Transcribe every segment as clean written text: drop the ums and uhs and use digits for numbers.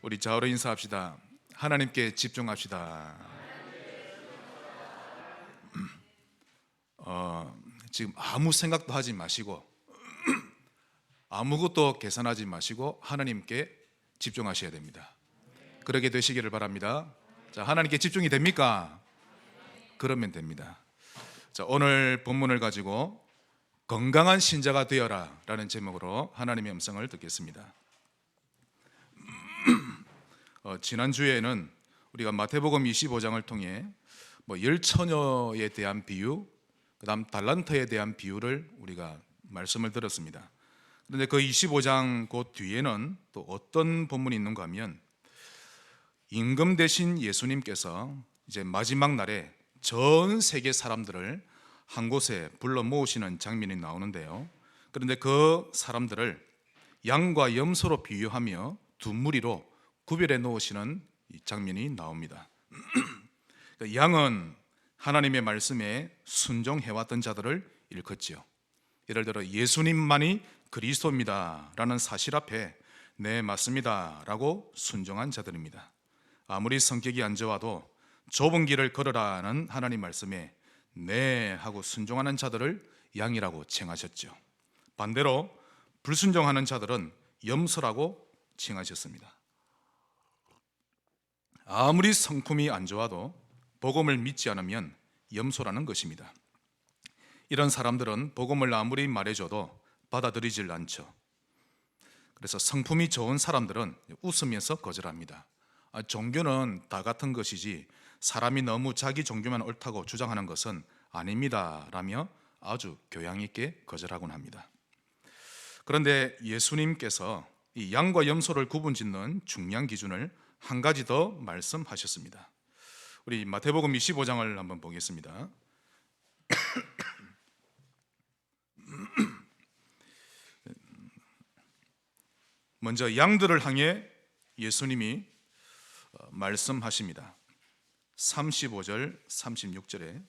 우리 좌우로 인사합시다. 하나님께 집중합시다. 지금 아무 생각도 하지 마시고 아무것도 계산하지 마시고 하나님께 집중하셔야 됩니다. 그러게 되시기를 바랍니다. 자, 하나님께 집중이 됩니까? 그러면 됩니다. 자, 오늘 본문을 가지고 건강한 신자가 되어라 라는 제목으로 하나님의 음성을 듣겠습니다. 지난주에는 우리가 마태복음 25장을 통해 열처녀에 대한 비유, 그 다음 달란트에 대한 비유를 우리가 말씀을 들었습니다. 그런데 그 25장 그 뒤에는 또 어떤 본문이 있는가 하면 임금 되신 예수님께서 이제 마지막 날에 전 세계 사람들을 한 곳에 불러 모으시는 장면이 나오는데요. 그런데 그 사람들을 양과 염소로 비유하며 두 무리로 구별해 놓으시는 장면이 나옵니다. 양은 하나님의 말씀에 순종해왔던 자들을 일컫지요. 예를 들어 예수님만이 그리스도입니다 라는 사실 앞에 네 맞습니다 라고 순종한 자들입니다. 아무리 성격이 안 좋아도 좁은 길을 걸으라는 하나님 말씀에 네 하고 순종하는 자들을 양이라고 칭하셨죠. 반대로 불순종하는 자들은 염소라고 칭하셨습니다. 아무리 성품이 안 좋아도 복음을 믿지 않으면 염소라는 것입니다. 이런 사람들은 복음을 아무리 말해줘도 받아들이질 않죠. 그래서 성품이 좋은 사람들은 웃으면서 거절합니다. 종교는 다 같은 것이지 사람이 너무 자기 종교만 옳다고 주장하는 것은 아닙니다 라며 아주 교양 있게 거절하곤 합니다. 그런데 예수님께서 이 양과 염소를 구분짓는 중요한 기준을 한 가지 더 말씀하셨습니다. 우리 마태복음 25장을 한번 보겠습니다. 먼저 양들을 향해 예수님이 말씀하십니다. 35절 36절에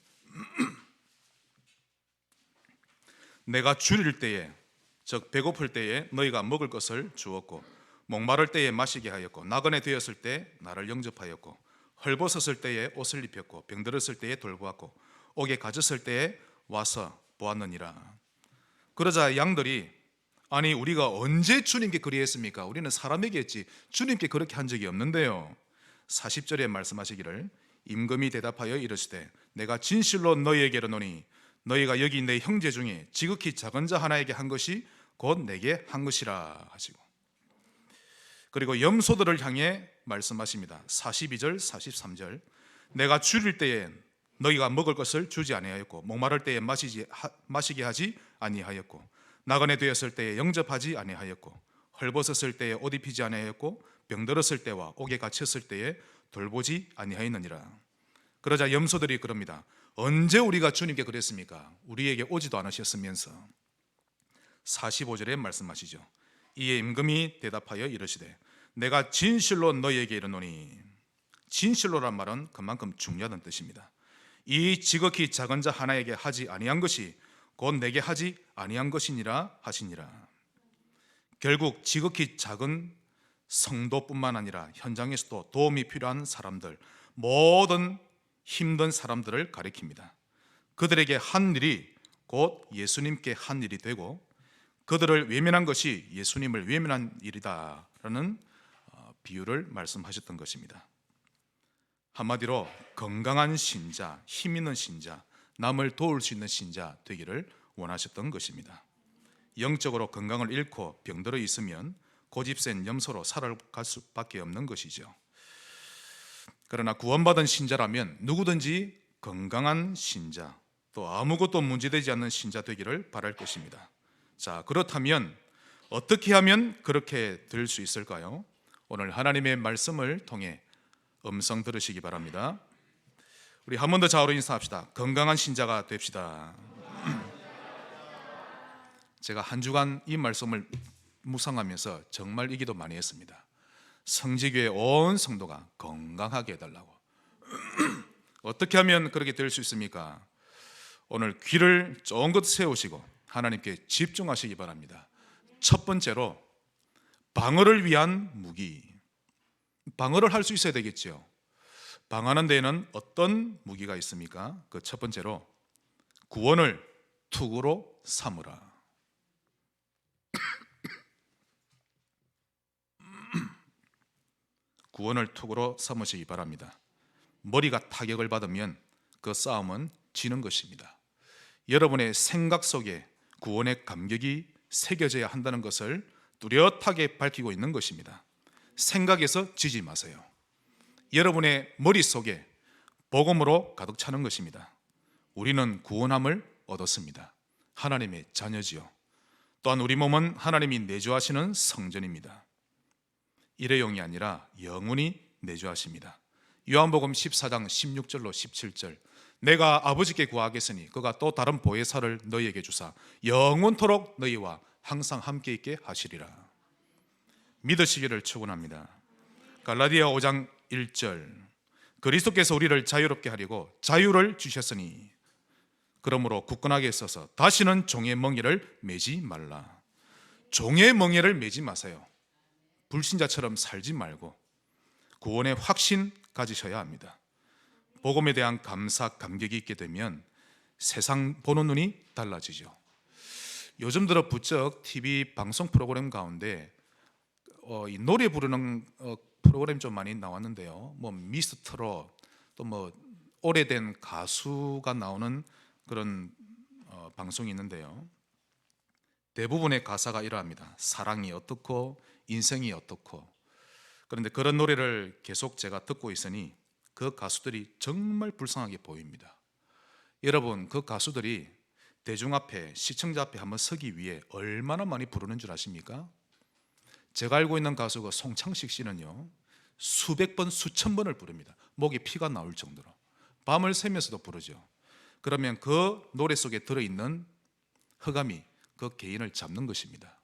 내가 줄일 때에 즉 배고플 때에 너희가 먹을 것을 주었고 목마를 때에 마시게 하였고 나그네 되었을 때 나를 영접하였고 헐벗었을 때에 옷을 입혔고 병들었을 때에 돌보았고 옥에 갇혔을 때에 와서 보았느니라. 그러자 양들이 아니 우리가 언제 주님께 그리했습니까? 우리는 사람에게 했지 주님께 그렇게 한 적이 없는데요. 40절에 말씀하시기를 임금이 대답하여 이르시되 내가 진실로 너희에게 이르노니 너희가 여기 내 형제 중에 지극히 작은 자 하나에게 한 것이 곧 내게 한 것이라 하시고, 그리고 염소들을 향해 말씀하십니다. 42절 43절 내가 줄일 때에 너희가 먹을 것을 주지 아니하였고 목마를 때에 마시게 하지 아니하였고 나그네 되었을 때에 영접하지 아니하였고 헐벗었을 때에 옷 입히지 아니하였고 병들었을 때와 옥에 갇혔을 때에 돌보지 아니하였느니라. 그러자 염소들이 그럽니다. 언제 우리가 주님께 그랬습니까? 우리에게 오지도 않으셨으면서. 45절에 말씀하시죠. 이에 임금이 대답하여 이르시되 내가 진실로 너희에게 이르노니, 진실로란 말은 그만큼 중요하다는 뜻입니다. 이 지극히 작은 자 하나에게 하지 아니한 것이 곧 내게 하지 아니한 것이니라 하시니라. 결국 지극히 작은 성도뿐만 아니라 현장에서도 도움이 필요한 사람들, 모든 힘든 사람들을 가리킵니다. 그들에게 한 일이 곧 예수님께 한 일이 되고 그들을 외면한 것이 예수님을 외면한 일이다라는 비유를 말씀하셨던 것입니다. 한마디로 건강한 신자, 힘 있는 신자, 남을 도울 수 있는 신자 되기를 원하셨던 것입니다. 영적으로 건강을 잃고 병들어 있으면 고집센 염소로 살아갈 수밖에 없는 것이죠. 그러나 구원받은 신자라면 누구든지 건강한 신자, 또 아무것도 문제되지 않는 신자 되기를 바랄 것입니다. 자, 그렇다면 어떻게 하면 그렇게 될 수 있을까요? 오늘 하나님의 말씀을 통해 음성 들으시기 바랍니다. 우리 한 번 더 좌우로 인사합시다. 건강한 신자가 됩시다. 제가 한 주간 이 말씀을 묵상하면서 정말 이 기도 많이 했습니다. 성지교회 온 성도가 건강하게 해달라고. 어떻게 하면 그렇게 될 수 있습니까? 오늘 귀를 쫑긋 세우시고 하나님께 집중하시기 바랍니다. 첫 번째로 방어를 위한 무기, 방어를 할 수 있어야 되겠죠. 방어하는 데에는 어떤 무기가 있습니까? 그 첫 번째로 구원을 투구로 삼으라. 구원을 투구로 삼으시기 바랍니다. 머리가 타격을 받으면 그 싸움은 지는 것입니다. 여러분의 생각 속에 구원의 감격이 새겨져야 한다는 것을 뚜렷하게 밝히고 있는 것입니다. 생각에서 지지 마세요. 여러분의 머릿속에 복음으로 가득 차는 것입니다. 우리는 구원함을 얻었습니다. 하나님의 자녀지요. 또한 우리 몸은 하나님이 내주하시는 성전입니다. 일회용이 아니라 영원히 내주하십니다. 요한복음 14장 16절로 17절, 내가 아버지께 구하겠으니 그가 또 다른 보혜사를 너희에게 주사 영원토록 너희와 항상 함께 있게 하시리라. 믿으시기를 축원합니다. 갈라디아 5장 1절, 그리스도께서 우리를 자유롭게 하려고 자유를 주셨으니 그러므로 굳건하게 서서 다시는 종의 멍에를 매지 말라. 종의 멍에를 매지 마세요. 불신자처럼 살지 말고 구원의 확신 가지셔야 합니다. 복음에 대한 감사, 감격이 있게 되면 세상 보는 눈이 달라지죠. 요즘 들어 부쩍 TV 방송 프로그램 가운데 이 노래 부르는 프로그램 좀 많이 나왔는데요. 뭐 미스트롯, 또 뭐 오래된 가수가 나오는 그런 방송이 있는데요. 대부분의 가사가 이러합니다. 사랑이 어떻고 인생이 어떻고. 그런데 그런 노래를 계속 제가 듣고 있으니 그 가수들이 정말 불쌍하게 보입니다. 여러분, 그 가수들이 대중 앞에, 시청자 앞에 한번 서기 위해 얼마나 많이 부르는 줄 아십니까? 제가 알고 있는 가수 그 송창식 씨는요, 수백 번, 수천 번을 부릅니다. 목에 피가 나올 정도로. 밤을 새면서도 부르죠. 그러면 그 노래 속에 들어있는 흑암이 그 개인을 잡는 것입니다.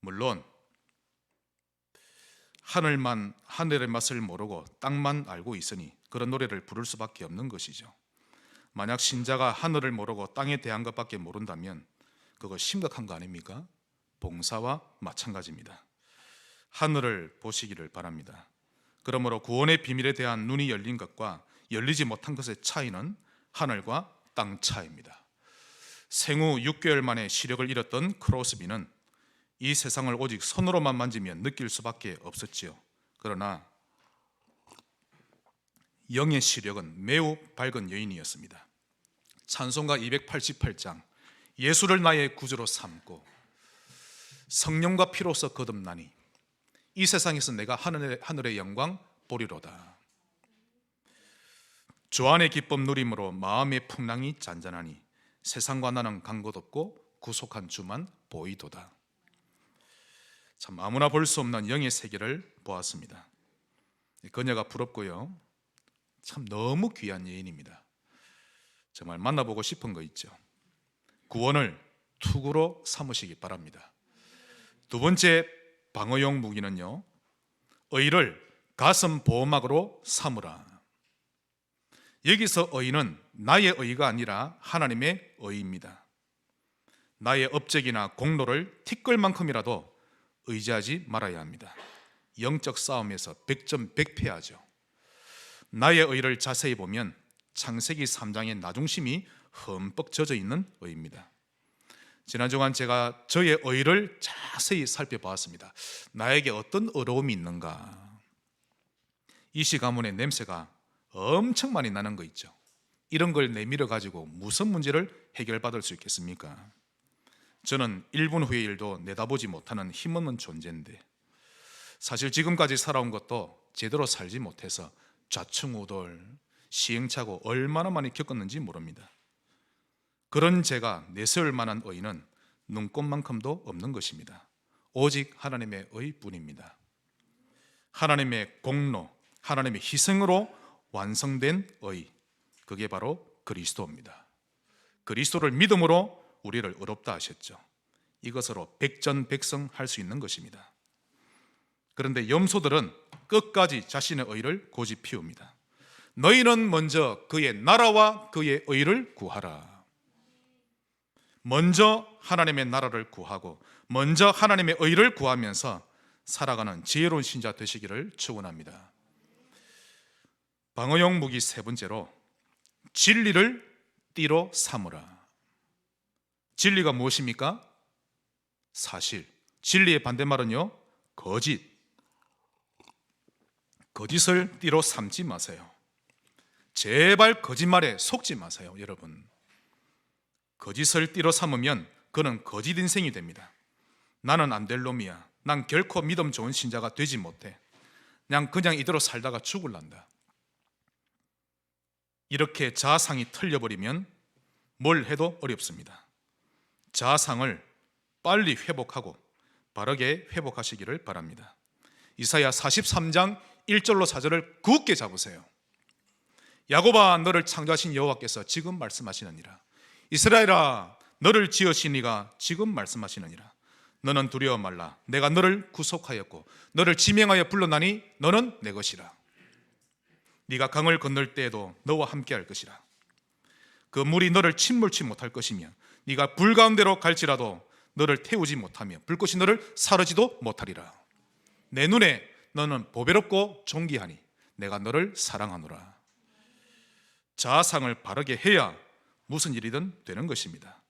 물론 하늘의 맛을 모르고 땅만 알고 있으니 그런 노래를 부를 수밖에 없는 것이죠. 만약 신자가 하늘을 모르고 땅에 대한 것밖에 모른다면 그거 심각한 거 아닙니까? 봉사와 마찬가지입니다. 하늘을 보시기를 바랍니다. 그러므로 구원의 비밀에 대한 눈이 열린 것과 열리지 못한 것의 차이는 하늘과 땅 차이입니다. 생후 6개월 만에 시력을 잃었던 크로스비는 이 세상을 오직 손으로만 만지면 느낄 수밖에 없었지요. 그러나 영의 시력은 매우 밝은 여인이었습니다. 찬송가 288장, 예수를 나의 구주로 삼고 성령과 피로서 거듭나니 이 세상에서 내가 하늘의 영광 보리로다. 주 안의 기쁨 누림으로 마음의 풍랑이 잔잔하니 세상과 나는 간 곳 없고 구속한 주만 보이도다. 참 아무나 볼 수 없는 영의 세계를 보았습니다. 그녀가 부럽고요, 참 너무 귀한 여인입니다. 정말 만나보고 싶은 거 있죠. 구원을 투구로 삼으시기 바랍니다. 두 번째 방어용 무기는요, 의를 가슴 보호막으로 삼으라. 여기서 의는 나의 의가 아니라 하나님의 의입니다. 나의 업적이나 공로를 티끌만큼이라도 의지하지 말아야 합니다. 영적 싸움에서 100점 100패하죠. 나의 의를 자세히 보면 창세기 3장의 나중심이 흠뻑 젖어 있는 의입니다. 지난 주간 제가 저의 의를 자세히 살펴보았습니다. 나에게 어떤 어려움이 있는가? 이시 가문의 냄새가 엄청 많이 나는 거 있죠. 이런 걸 내밀어 가지고 무슨 문제를 해결받을 수 있겠습니까? 저는 1분 후의 일도 내다보지 못하는 힘없는 존재인데, 사실 지금까지 살아온 것도 제대로 살지 못해서 좌충우돌, 시행착오 얼마나 많이 겪었는지 모릅니다. 그런 제가 내세울 만한 의는 눈꼽만큼도 없는 것입니다. 오직 하나님의 의뿐입니다. 하나님의 공로, 하나님의 희생으로 완성된 의, 그게 바로 그리스도입니다. 그리스도를 믿음으로 우리를 의롭다 하셨죠. 이것으로 백전백승 할 수 있는 것입니다. 그런데 염소들은 끝까지 자신의 의를 고집 피웁니다. 너희는 먼저 그의 나라와 그의 의를 구하라. 먼저 하나님의 나라를 구하고 먼저 하나님의 의를 구하면서 살아가는 지혜로운 신자 되시기를 축원합니다. 방어용 무기 세 번째로 진리를 띠로 삼으라. 진리가 무엇입니까? 사실. 진리의 반대말은요, 거짓. 거짓을 띠로 삼지 마세요. 제발 거짓말에 속지 마세요, 여러분. 거짓을 띠로 삼으면 그는 거짓 인생이 됩니다. 나는 안 될 놈이야. 난 결코 믿음 좋은 신자가 되지 못해. 그냥 이대로 살다가 죽을란다. 이렇게 자아상이 틀려버리면 뭘 해도 어렵습니다. 자아상을 빨리 회복하고 바르게 회복하시기를 바랍니다. 이사야 43장 1절로 4절을 굳게 잡으세요. 야곱아, 너를 창조하신 여호와께서 지금 말씀하시느니라. 이스라엘아, 너를 지으신 이가 지금 말씀하시느니라. 너는 두려워 말라. 내가 너를 구속하였고 너를 지명하여 불렀나니 너는 내 것이라. 네가 강을 건널 때에도 너와 함께 할 것이라. 그 물이 너를 침몰치 못할 것이며 네가 불 가운데로 갈지라도 너를 태우지 못하며 불꽃이 너를 사르지도 못하리라. 내 눈에 너는 보배롭고 존귀하니 내가 너를 사랑하노라. 자아상을 바르게 해야 무슨 일이든 되는 것입니다.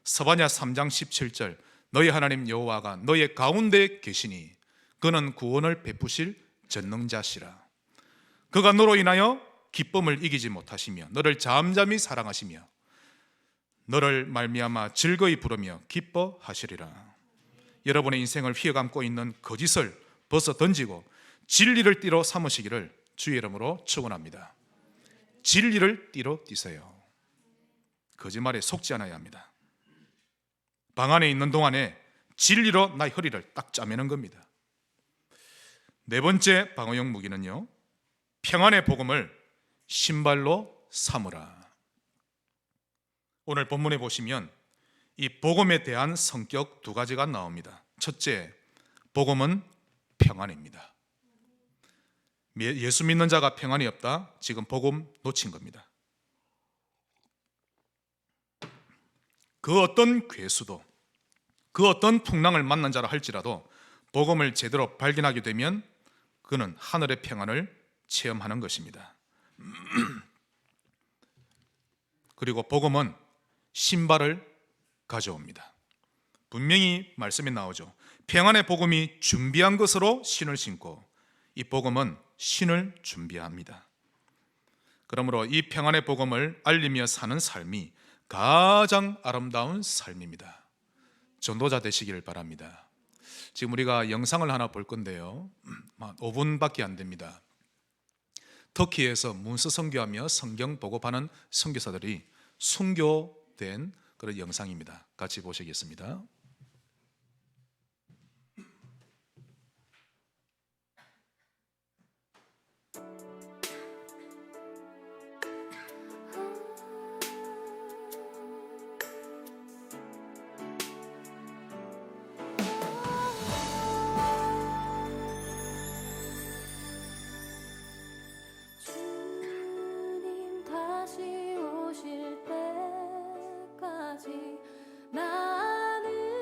스바냐 3장 17절 너희 하나님 여호와가 너희 가운데 계시니 그는 구원을 베푸실 전능자시라. 그가 너로 인하여 기쁨을 이기지 못하시며 너를 잠잠히 사랑하시며 너를 말미암아 즐거이 부르며 기뻐하시리라. 여러분의 인생을 휘어감고 있는 거짓을 벗어 던지고 진리를 띠로 삼으시기를 주의 이름으로 축원합니다. 진리를 띠로 띠세요. 거짓말에 속지 않아야 합니다. 방 안에 있는 동안에 진리로 나의 허리를 딱 짜매는 겁니다. 네 번째 방어용 무기는요, 평안의 복음을 신발로 삼으라. 오늘 본문에 보시면 이 복음에 대한 성격 두 가지가 나옵니다. 첫째, 복음은 평안입니다. 예수 믿는 자가 평안이 없다? 지금 복음 놓친 겁니다. 그 어떤 괴수도 그 어떤 풍랑을 만난 자라 할지라도 복음을 제대로 발견하게 되면 그는 하늘의 평안을 체험하는 것입니다. 그리고 복음은 신발을 가져옵니다. 분명히 말씀에 나오죠. 평안의 복음이 준비한 것으로 신을 신고 이 복음은 신을 준비합니다. 그러므로 이 평안의 복음을 알리며 사는 삶이 가장 아름다운 삶입니다. 전도자 되시기를 바랍니다. 지금 우리가 영상을 하나 볼 건데요, 5분밖에 안 됩니다. 터키에서 문서 선교하며 성경 보급하는 선교사들이 순교된 그런 영상입니다. 같이 보시겠습니다. 주님 다시 오실 때까지 나는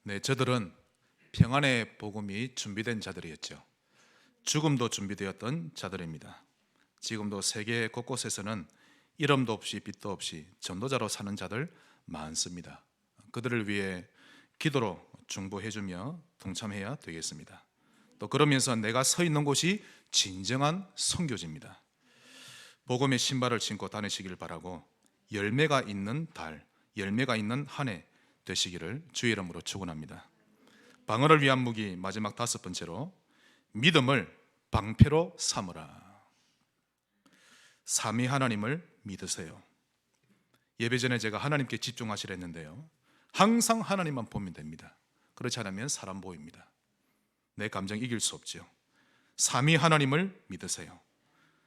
네, 저들은 평안의 복음이 준비된 자들이었죠. 죽음도 준비되었던 자들입니다. 지금도 세계 곳곳에서는 이름도 없이 빛도 없이 전도자로 사는 자들 많습니다. 그들을 위해 기도로 중보해주며 동참해야 되겠습니다. 또 그러면서 내가 서 있는 곳이 진정한 선교지입니다. 복음의 신발을 신고 다니시길 바라고 열매가 있는 달, 열매가 있는 한 해 되시기를 주의 이름으로 축원합니다. 방어를 위한 무기 마지막 5번째로 믿음을 방패로 삼으라. 삼위 하나님을 믿으세요. 예배 전에 제가 하나님께 집중하시라 했는데요, 항상 하나님만 보면 됩니다. 그렇지 않으면 사람 보입니다. 내 감정 이길 수 없죠. 삼위 하나님을 믿으세요.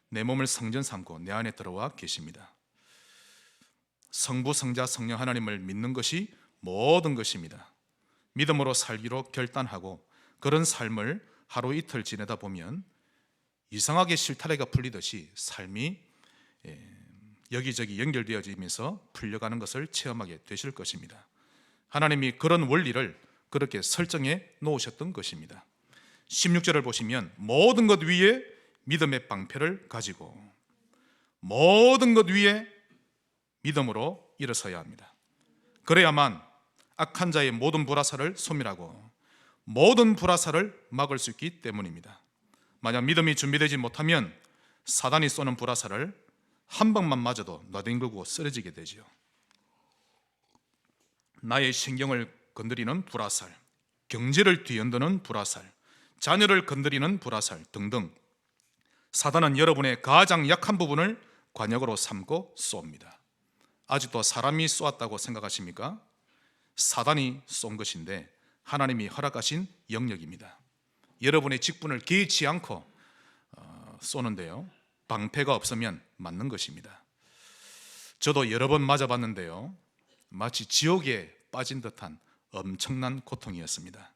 내 몸을 성전 삼고 내 안에 들어와 계십니다. 성부, 성자, 성령 하나님을 믿는 것이 모든 것입니다. 믿음으로 살기로 결단하고 그런 삶을 하루 이틀 지내다 보면 이상하게 실타래가 풀리듯이 삶이 여기저기 연결되어지면서 풀려가는 것을 체험하게 되실 것입니다. 하나님이 그런 원리를 그렇게 설정해 놓으셨던 것입니다. 16절을 보시면 모든 것 위에 믿음의 방패를 가지고 모든 것 위에 믿음으로 일어서야 합니다. 그래야만 악한 자의 모든 불화살을 소멸하고 모든 불화살을 막을 수 있기 때문입니다. 만약 믿음이 준비되지 못하면 사단이 쏘는 불화살을 한 방만 맞아도 나뒹굴고 쓰러지게 되죠. 나의 신경을 건드리는 불화살, 경제를 뒤흔드는 불화살, 자녀를 건드리는 불화살 등등, 사단은 여러분의 가장 약한 부분을 관역으로 삼고 쏩니다. 아직도 사람이 쏘았다고 생각하십니까? 사단이 쏜 것인데 하나님이 허락하신 영역입니다. 여러분의 직분을 개의치 않고 쏘는데요, 방패가 없으면 맞는 것입니다. 저도 여러 번 맞아봤는데요, 마치 지옥에 빠진 듯한 엄청난 고통이었습니다.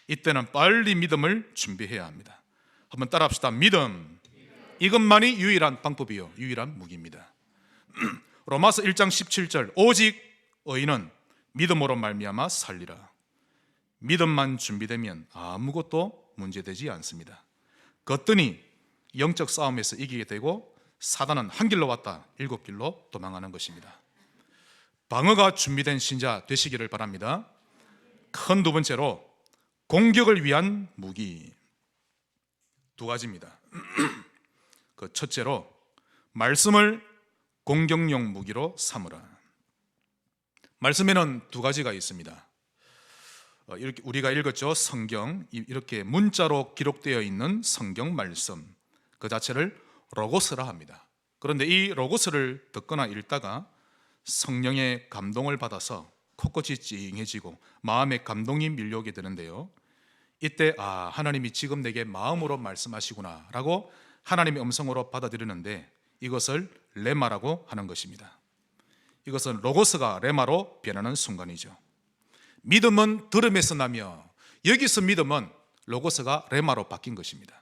이때는 빨리 믿음을 준비해야 합니다. 한번 따라합시다. 믿음, 이것만이 유일한 방법이요, 유일한 무기입니다. 로마서 1장 17절, 오직 의인은 믿음으로 말미암아 살리라. 믿음만 준비되면 아무것도 문제되지 않습니다. 거뜬히 영적 싸움에서 이기게 되고 사단은 한 길로 왔다 7길로 도망하는 것입니다. 방어가 준비된 신자 되시기를 바랍니다. 큰 두 번째로 공격을 위한 무기 2가지입니다. 그 첫째로 말씀을 공격용 무기로 삼으라. 말씀에는 2가지가 있습니다. 이렇게 우리가 읽었죠. 성경, 이렇게 문자로 기록되어 있는 성경 말씀, 그 자체를 로고스라 합니다. 그런데 이 로고스를 듣거나 읽다가 성령의 감동을 받아서 코끝이 찡해지고 마음에 감동이 밀려오게 되는데요, 이때 하나님이 지금 내게 마음으로 말씀하시구나 라고 하나님의 음성으로 받아들이는데 이것을 레마라고 하는 것입니다. 이것은 로고스가 레마로 변하는 순간이죠. 믿음은 들음에서 나며, 여기서 믿음은 로고스가 레마로 바뀐 것입니다.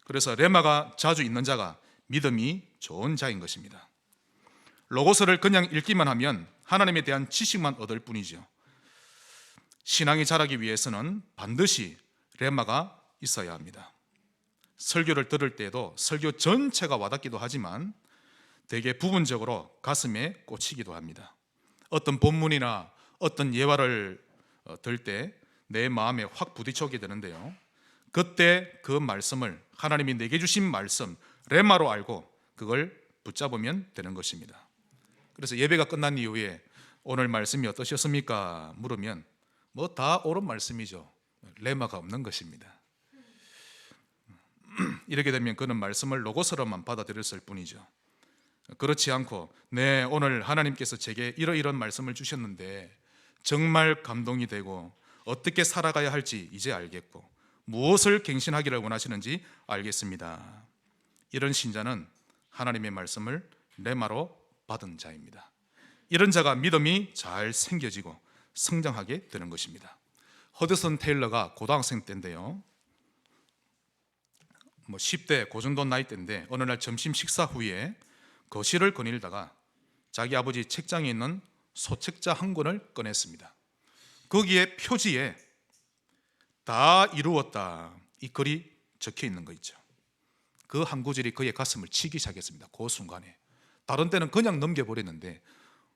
그래서 레마가 자주 있는 자가 믿음이 좋은 자인 것입니다. 로고스를 그냥 읽기만 하면 하나님에 대한 지식만 얻을 뿐이죠. 신앙이 자라기 위해서는 반드시 레마가 있어야 합니다. 설교를 들을 때에도 설교 전체가 와닿기도 하지만 되게 부분적으로 가슴에 꽂히기도 합니다. 어떤 본문이나 어떤 예화를 들 때 내 마음에 확 부딪히게 되는데요, 그때 그 말씀을, 하나님이 내게 주신 말씀 레마로 알고 그걸 붙잡으면 되는 것입니다. 그래서 예배가 끝난 이후에 오늘 말씀이 어떠셨습니까? 물으면 뭐 다 옳은 말씀이죠. 레마가 없는 것입니다. 이렇게 되면 그는 말씀을 로고스로만 받아들였을 뿐이죠. 그렇지 않고 네, 오늘 하나님께서 제게 이런 말씀을 주셨는데 정말 감동이 되고 어떻게 살아가야 할지 이제 알겠고 무엇을 갱신하기를 원하시는지 알겠습니다. 이런 신자는 하나님의 말씀을 레마로 받은 자입니다. 이런 자가 믿음이 잘 생겨지고 성장하게 되는 것입니다. 허드슨 테일러가 고등학생 때인데요, 10대 그 정도 나이 때인데 어느 날 점심 식사 후에 거실을 거닐다가 자기 아버지 책장에 있는 소책자 한 권을 꺼냈습니다. 거기에 표지에 다 이루었다, 이 글이 적혀 있는 거 있죠. 그 한 구절이 그의 가슴을 치기 시작했습니다. 그 순간에. 다른 때는 그냥 넘겨버렸는데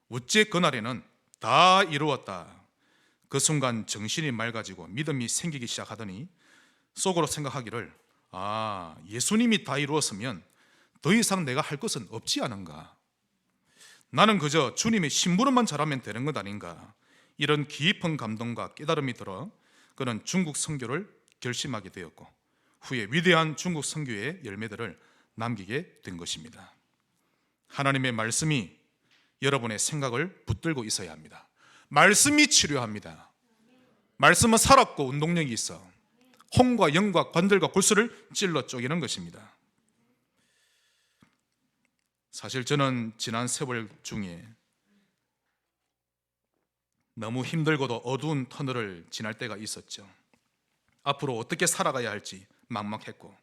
어째 그날에는 다 이루었다. 그 순간 정신이 맑아지고 믿음이 생기기 시작하더니 속으로 생각하기를, 예수님이 다 이루었으면 더 이상 내가 할 것은 없지 않은가, 나는 그저 주님의 심부름만 잘하면 되는 것 아닌가, 이런 깊은 감동과 깨달음이 들어 그는 중국 선교를 결심하게 되었고 후에 위대한 중국 선교의 열매들을 남기게 된 것입니다. 하나님의 말씀이 여러분의 생각을 붙들고 있어야 합니다. 말씀이 치료합니다. 말씀은 살았고 운동력이 있어 홍과 영과 관절과 골수를 찔러 쪼개는 것입니다. 사실 저는 지난 세월 중에 너무 힘들고도 어두운 터널을 지날 때가 있었죠. 앞으로 어떻게 살아가야 할지 막막했고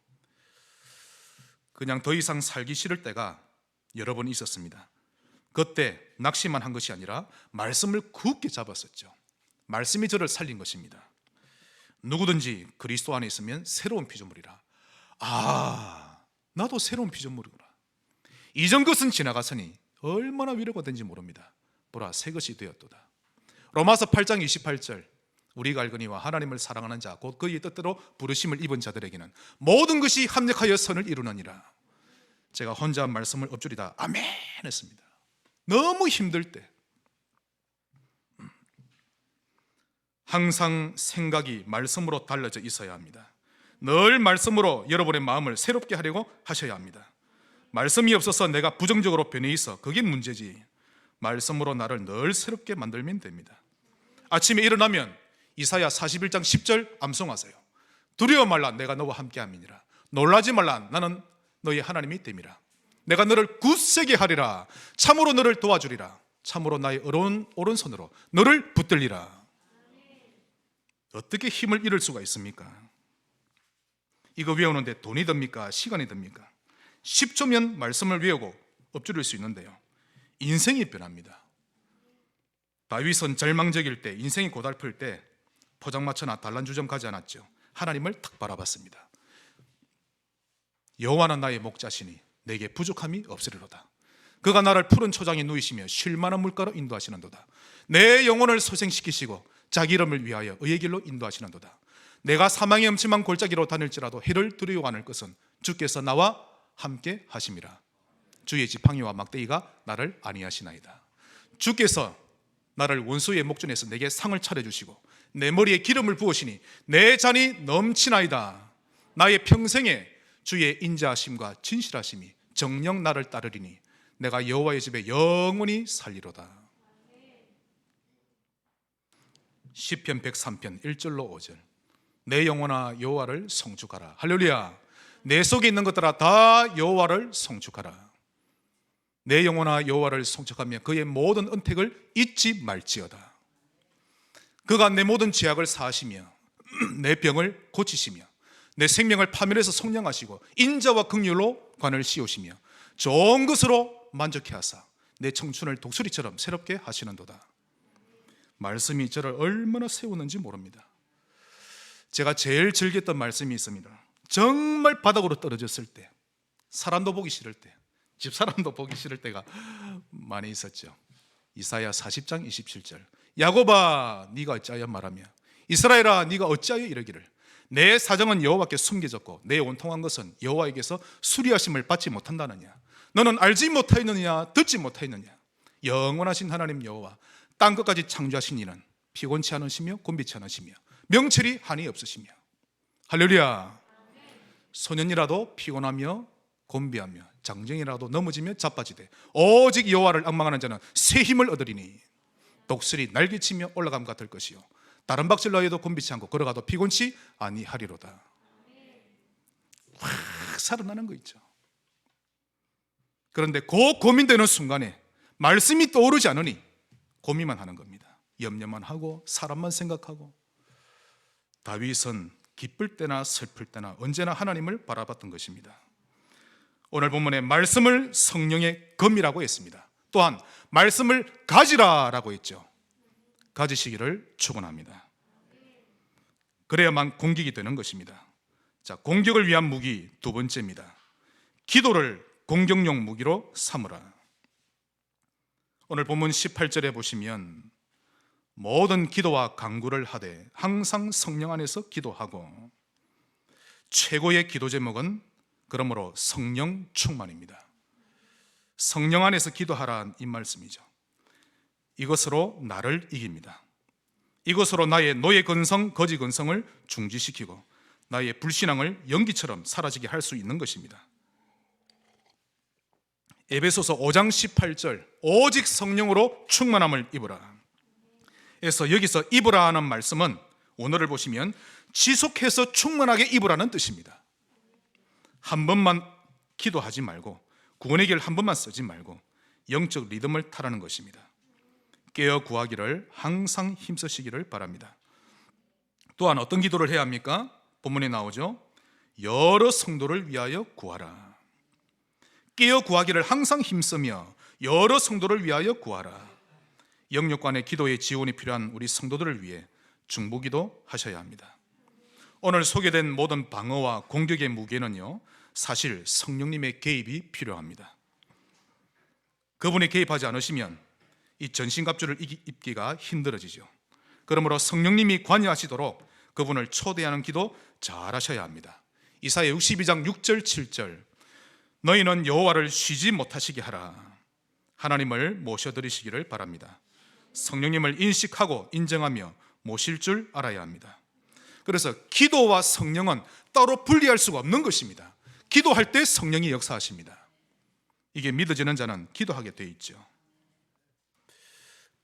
그냥 더 이상 살기 싫을 때가 여러 번 있었습니다. 그때 낙심만 한 것이 아니라 말씀을 굳게 잡았었죠. 말씀이 저를 살린 것입니다. 누구든지 그리스도 안에 있으면 새로운 피조물이라. 나도 새로운 피조물이구나. 이전 것은 지나갔으니 얼마나 위로가 된지 모릅니다. 보라, 새 것이 되었도다. 로마서 8장 28절, 우리가 알거니와 하나님을 사랑하는 자 곧 그의 뜻대로 부르심을 입은 자들에게는 모든 것이 합력하여 선을 이루느니라. 제가 혼자 말씀을 엎주리다 아멘 했습니다. 너무 힘들 때 항상 생각이 말씀으로 달라져 있어야 합니다. 늘 말씀으로 여러분의 마음을 새롭게 하려고 하셔야 합니다. 말씀이 없어서 내가 부정적으로 변해 있어, 그게 문제지. 말씀으로 나를 늘 새롭게 만들면 됩니다. 아침에 일어나면 이사야 41장 10절 암송하세요. 두려워 말라, 내가 너와 함께함이니라. 놀라지 말라, 나는 너의 하나님이 됨이라. 내가 너를 굳세게 하리라. 참으로 너를 도와주리라. 참으로 나의 오른손으로 너를 붙들리라. 어떻게 힘을 잃을 수가 있습니까? 이거 외우는데 돈이 듭니까? 시간이 듭니까? 10초면 말씀을 외우고 엎주릴 수 있는데요, 인생이 변합니다. 다윗은 절망적일 때, 인생이 고달플 때 포장마차나 단란주점 가지 않았죠. 하나님을 탁 바라봤습니다. 여호와는 나의 목자시니 내게 부족함이 없으리로다. 그가 나를 푸른 초장에 누이시며 쉴 만한 물가로 인도하시는도다. 내 영혼을 소생시키시고 자기 이름을 위하여 의의 길로 인도하시는도다. 내가 사망의 음침한 골짜기로 다닐지라도 해를 두려워 않을 것은 주께서 나와 함께 하심이라. 주의 지팡이와 막대기가 나를 안위하시나이다. 주께서 나를 원수의 목전에서 내게 상을 차려주시고 내 머리에 기름을 부으시니 내 잔이 넘치나이다. 나의 평생에 주의 인자하심과 진실하심이 정녕 나를 따르리니 내가 여호와의 집에 영원히 살리로다. 시편 103편 1절로 5절. 내 영혼아 여호와를 송축하라. 할렐루야. 내 속에 있는 것들아 다 여호와를 송축하라. 내 영혼아 여호와를 송축하며 그의 모든 은택을 잊지 말지어다. 그가 내 모든 죄악을 사하시며 내 병을 고치시며 내 생명을 파멸해서 속량하시고 인자와 긍휼로 관을 씌우시며 좋은 것으로 만족해 하사 내 청춘을 독수리처럼 새롭게 하시는도다. 말씀이 저를 얼마나 세우는지 모릅니다. 제가 제일 즐겼던 말씀이 있습니다. 정말 바닥으로 떨어졌을 때, 사람도 보기 싫을 때, 집사람도 보기 싫을 때가 많이 있었죠. 이사야 40장 27절. 야곱아 네가 어찌하여 말하며 이스라엘아 네가 어찌하여 이르기를 내 사정은 여호와께 숨겨졌고 내 온통한 것은 여호와에게서 수리하심을 받지 못한다느냐. 너는 알지 못하였느냐 듣지 못하였느냐. 영원하신 하나님 여호와 땅 끝까지 창조하신 이는 피곤치 않으시며 곤비치 않으시며 명철이 한이 없으시며. 할렐루야. 소년이라도 피곤하며 곤비하며 장정이라도 넘어지며 자빠지되 오직 여호와를 앙망하는 자는 새 힘을 얻으리니 독수리 날개치며 올라감 같을 것이요 다른 박질러 해도 곤비치 않고 걸어가도 피곤치 아니하리로다. 확 살아나는 거 있죠. 그런데 그 고민되는 순간에 말씀이 떠오르지 않으니 고민만 하는 겁니다. 염려만 하고 사람만 생각하고. 다윗은 기쁠 때나 슬플 때나 언제나 하나님을 바라봤던 것입니다. 오늘 본문에 말씀을 성령의 검이라고 했습니다. 또한 말씀을 가지라라고 했죠. 가지시기를 축원합니다. 그래야만 공격이 되는 것입니다. 자, 공격을 위한 무기 두 번째입니다. 기도를 공격용 무기로 삼으라. 오늘 본문 18절에 보시면 모든 기도와 간구를 하되 항상 성령 안에서 기도하고, 최고의 기도 제목은 그러므로 성령 충만입니다. 성령 안에서 기도하라 이 말씀이죠. 이것으로 나를 이깁니다. 이것으로 나의 노예 근성, 거지 근성을 중지시키고 나의 불신앙을 연기처럼 사라지게 할 수 있는 것입니다. 에베소서 5장 18절, 오직 성령으로 충만함을 입으라. 그래서 여기서 입으라 하는 말씀은 오늘을 보시면 지속해서 충만하게 입으라는 뜻입니다. 한 번만 기도하지 말고, 구원의 길 한 번만 쓰지 말고 영적 리듬을 타라는 것입니다. 깨어 구하기를 항상 힘쓰시기를 바랍니다. 또한 어떤 기도를 해야 합니까? 본문에 나오죠. 여러 성도를 위하여 구하라. 깨어 구하기를 항상 힘쓰며 여러 성도를 위하여 구하라. 영육간의 기도의 지원이 필요한 우리 성도들을 위해 중보기도 하셔야 합니다. 오늘 소개된 모든 방어와 공격의 무게는요, 사실 성령님의 개입이 필요합니다. 그분이 개입하지 않으시면 이 전신갑주를 입기가 힘들어지죠. 그러므로 성령님이 관여하시도록 그분을 초대하는 기도 잘 하셔야 합니다. 이사야 62장 6절 7절, 너희는 여호와를 쉬지 못하시게 하라. 하나님을 모셔드리시기를 바랍니다. 성령님을 인식하고 인정하며 모실 줄 알아야 합니다. 그래서 기도와 성령은 따로 분리할 수가 없는 것입니다. 기도할 때 성령이 역사하십니다. 이게 믿어지는 자는 기도하게 돼 있죠.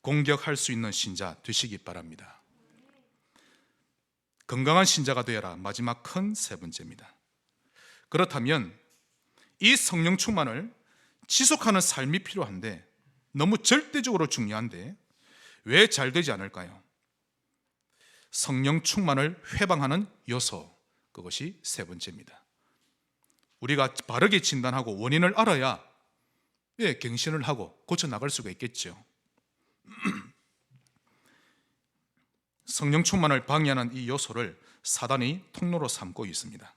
공격할 수 있는 신자 되시기 바랍니다. 건강한 신자가 되어라. 마지막 큰 세 번째입니다. 그렇다면 이 성령 충만을 지속하는 삶이 필요한데, 너무 절대적으로 중요한데 왜 잘 되지 않을까요? 성령 충만을 회방하는 요소, 그것이 세 번째입니다. 우리가 바르게 진단하고 원인을 알아야 갱신을 하고 고쳐나갈 수가 있겠죠. 성령 충만을 방해하는 이 요소를 사단이 통로로 삼고 있습니다.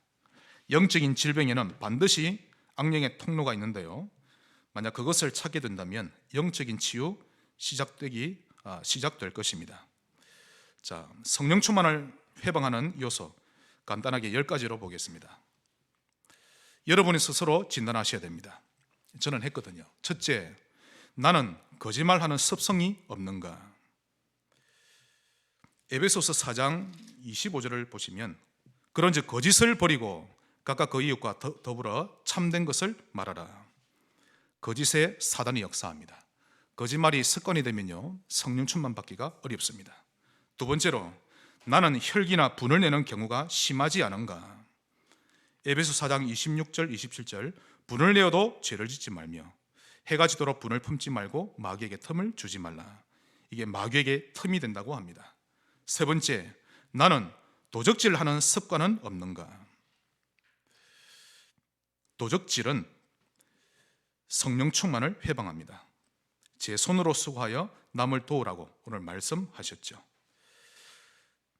영적인 질병에는 반드시 악령의 통로가 있는데요, 만약 그것을 찾게 된다면 영적인 치유 시작될 것입니다. 자, 성령 충만을 회방하는 요소 간단하게 10가지로 보겠습니다. 여러분이 스스로 진단하셔야 됩니다. 저는 했거든요. 첫째, 나는 거짓말하는 습성이 없는가? 에베소서 4장 25절을 보시면, 그런즉 거짓을 버리고 각각 그 이웃과 더불어 참된 것을 말하라. 거짓에 사단이 역사합니다. 거짓말이 습관이 되면요, 성령 충만 받기가 어렵습니다. 두 번째로, 나는 혈기나 분을 내는 경우가 심하지 않은가? 에베소 4장 26절 27절, 분을 내어도 죄를 짓지 말며 해가 지도록 분을 품지 말고 마귀에게 틈을 주지 말라. 이게 마귀에게 틈이 된다고 합니다. 세 번째, 나는 도적질하는 습관은 없는가? 도적질은 성령 충만을 회방합니다. 제 손으로 수고하여 남을 도우라고 오늘 말씀하셨죠.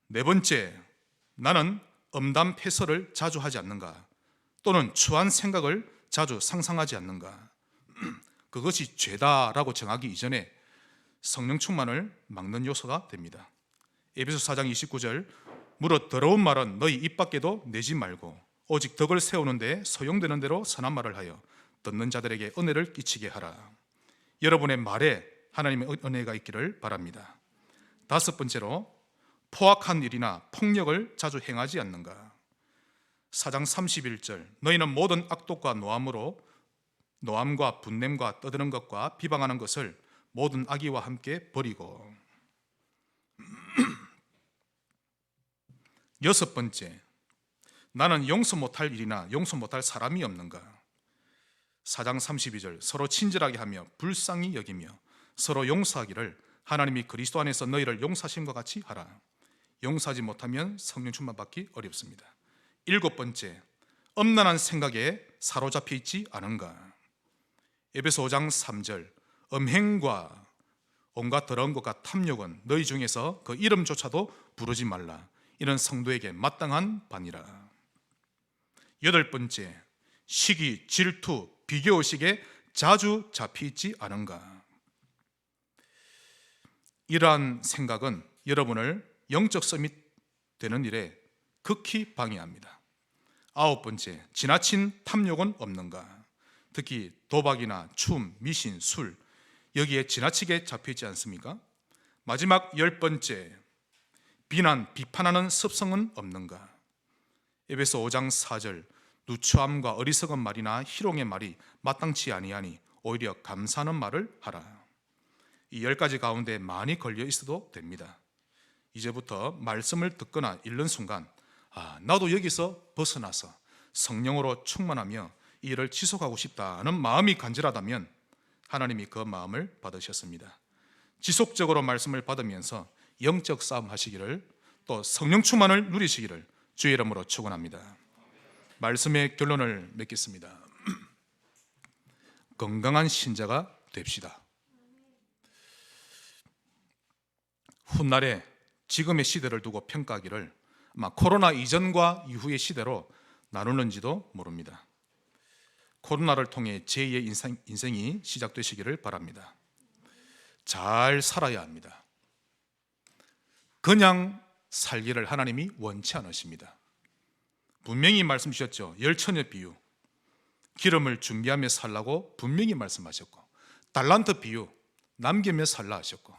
네 번째, 나는 엄담 패설을 자주 하지 않는가? 또는 추한 생각을 자주 상상하지 않는가? 그것이 죄다라고 정하기 이전에 성령 충만을 막는 요소가 됩니다. 에베소 4장 29절, 무릇 더러운 말은 너희 입 밖에도 내지 말고 오직 덕을 세우는데 소용되는 대로 선한 말을 하여 듣는 자들에게 은혜를 끼치게 하라. 여러분의 말에 하나님의 은혜가 있기를 바랍니다. 다섯 번째로, 포악한 일이나 폭력을 자주 행하지 않는가? 4장 31절, 너희는 모든 악독과 노함과 분냄과 떠드는 것과 비방하는 것을 모든 악의와 함께 버리고. 여섯 번째, 나는 용서 못할 일이나 용서 못할 사람이 없는가? 4장 32절, 서로 친절하게 하며 불쌍히 여기며 서로 용서하기를 하나님이 그리스도 안에서 너희를 용서하심과 같이 하라. 용서하지 못하면 성령 충만 받기 어렵습니다. 일곱 번째, 엄란한 생각에 사로잡혀 있지 않은가? 에베소 5장 3절 음행과 온갖 더러운 것과 탐욕은 너희 중에서 그 이름조차도 부르지 말라. 이는 성도에게 마땅한 바니라. 8번째, 시기, 질투, 비교의식에 자주 잡혀 있지 않은가? 이러한 생각은 여러분을 영적 서밋 되는 일에 극히 방해합니다. 9번째, 지나친 탐욕은 없는가? 특히 도박이나 춤, 미신, 술, 여기에 지나치게 잡혀있지 않습니까? 마지막 10번째, 비난, 비판하는 습성은 없는가? 에베소 5장 4절 누추함과 어리석은 말이나 희롱의 말이 마땅치 아니하니 오히려 감사하는 말을 하라. 이 10가지 가운데 많이 걸려 있어도 됩니다. 이제부터 말씀을 듣거나 읽는 순간 나도 여기서 벗어나서 성령으로 충만하며 이 일을 지속하고 싶다는 마음이 간절하다면 하나님이 그 마음을 받으셨습니다. 지속적으로 말씀을 받으면서 영적 싸움 하시기를, 또 성령 충만을 누리시기를 주의 이름으로 축원합니다. 말씀의 결론을 맺겠습니다. 건강한 신자가 됩시다. 훗날에 지금의 시대를 두고 평가하기를 아마 코로나 이전과 이후의 시대로 나누는지도 모릅니다. 코로나를 통해 제2의 인생이 시작되시기를 바랍니다. 잘 살아야 합니다. 그냥 살기를 하나님이 원치 않으십니다. 분명히 말씀 주셨죠. 열처녀 비유, 기름을 준비하며 살라고 분명히 말씀하셨고, 달란트 비유, 남기며 살라 하셨고,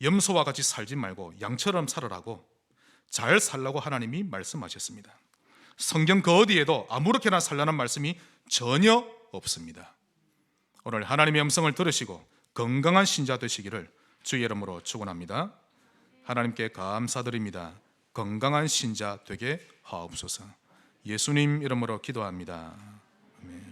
염소와 같이 살지 말고 양처럼 살으라고, 잘 살라고 하나님이 말씀하셨습니다. 성경 그 어디에도 아무렇게나 살라는 말씀이 전혀 없습니다. 오늘 하나님의 음성을 들으시고 건강한 신자 되시기를 주의 이름으로 축원합니다. 하나님께 감사드립니다. 건강한 신자 되게 하옵소서. 예수님 이름으로 기도합니다. 아멘.